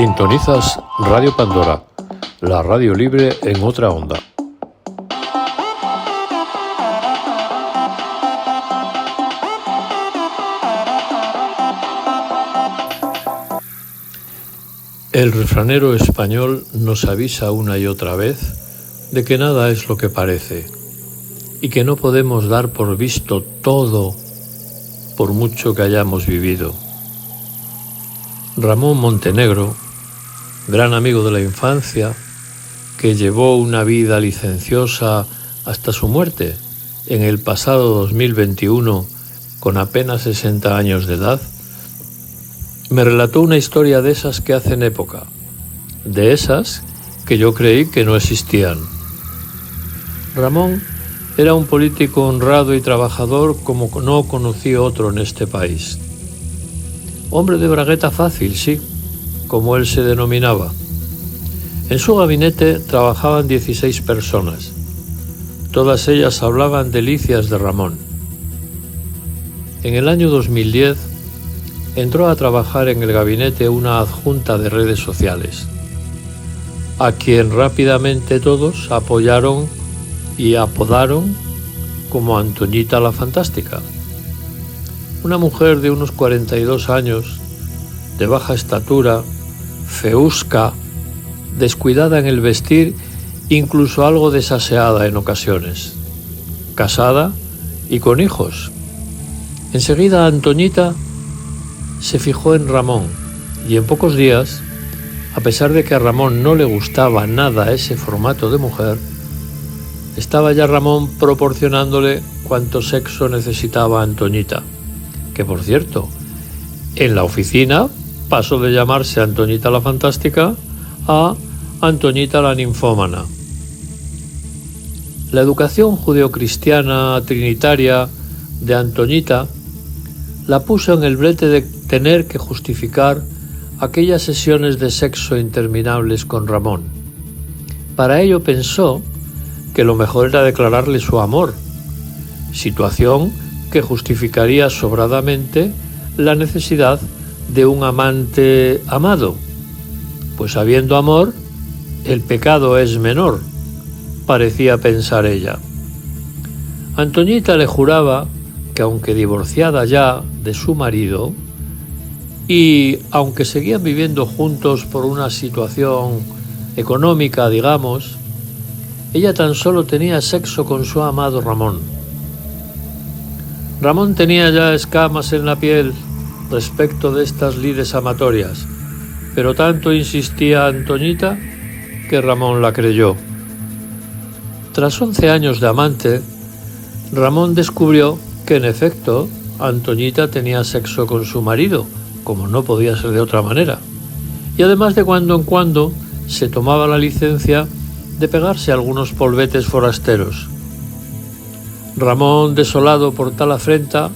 Sintonizas Radio Pandora, la radio libre en otra onda. El refranero español nos avisa una y otra vez de que nada es lo que parece y que no podemos dar por visto todo por mucho que hayamos vivido. Ramón Montenegro, gran amigo de la infancia, que llevó una vida licenciosa hasta su muerte en el pasado 2021 con apenas 60 años de edad, me relató una historia de esas que hacen época, de esas que yo creí que no existían. Ramón era un político honrado y trabajador como no conocí otro en este país. Hombre de bragueta fácil, sí, como él se denominaba. En su gabinete trabajaban 16 personas. Todas ellas hablaban delicias de Ramón. En el año 2010 entró a trabajar en el gabinete una adjunta de redes sociales, a quien rápidamente todos apoyaron y apodaron como Antoñita la Fantástica. Una mujer de unos 42 años, de baja estatura, feusca, descuidada en el vestir, incluso algo desaseada en ocasiones, casada y con hijos. Enseguida Antoñita se fijó en Ramón y en pocos días, a pesar de que a Ramón no le gustaba nada ese formato de mujer, estaba ya Ramón proporcionándole cuanto sexo necesitaba Antoñita, que por cierto, en la oficina pasó de llamarse Antoñita la Fantástica a Antoñita la Ninfómana. La educación judeocristiana trinitaria de Antoñita la puso en el brete de tener que justificar aquellas sesiones de sexo interminables con Ramón. Para ello pensó que lo mejor era declararle su amor, situación que justificaría sobradamente la necesidad de un amante amado, pues habiendo amor, el pecado es menor, parecía pensar ella. Antoñita le juraba que aunque divorciada ya de su marido, y aunque seguían viviendo juntos por una situación económica, digamos, ella tan solo tenía sexo con su amado Ramón. Ramón tenía ya escamas en la piel respecto de estas lides amatorias, pero tanto insistía Antoñita que Ramón la creyó. Tras 11 años de amante, Ramón descubrió que en efecto Antoñita tenía sexo con su marido, como no podía ser de otra manera, y además de cuando en cuando se tomaba la licencia de pegarse algunos polvetes forasteros. Ramón, desolado por tal afrenta,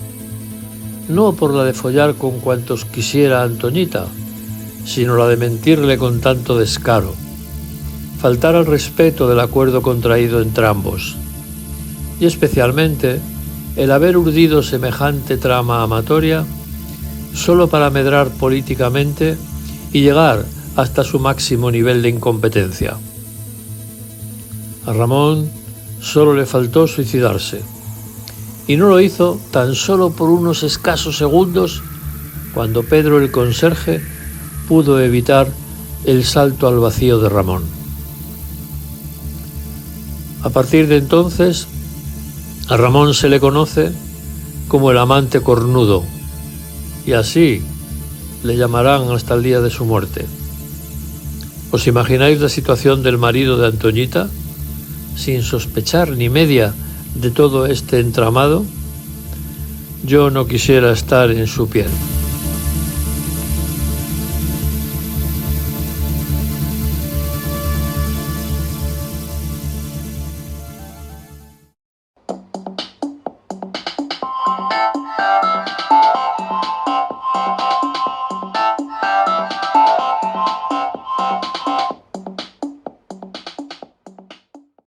no por la de follar con cuantos quisiera Antoñita, sino la de mentirle con tanto descaro, faltar al respeto del acuerdo contraído entre ambos, y especialmente el haber urdido semejante trama amatoria solo para medrar políticamente y llegar hasta su máximo nivel de incompetencia. A Ramón solo le faltó suicidarse, y no lo hizo tan solo por unos escasos segundos cuando Pedro el conserje pudo evitar el salto al vacío de Ramón. A partir de entonces, a Ramón se le conoce como el amante cornudo, y así le llamarán hasta el día de su muerte. ¿Os imagináis la situación del marido de Antoñita, sin sospechar ni media de todo este entramado? Yo no quisiera estar en su piel.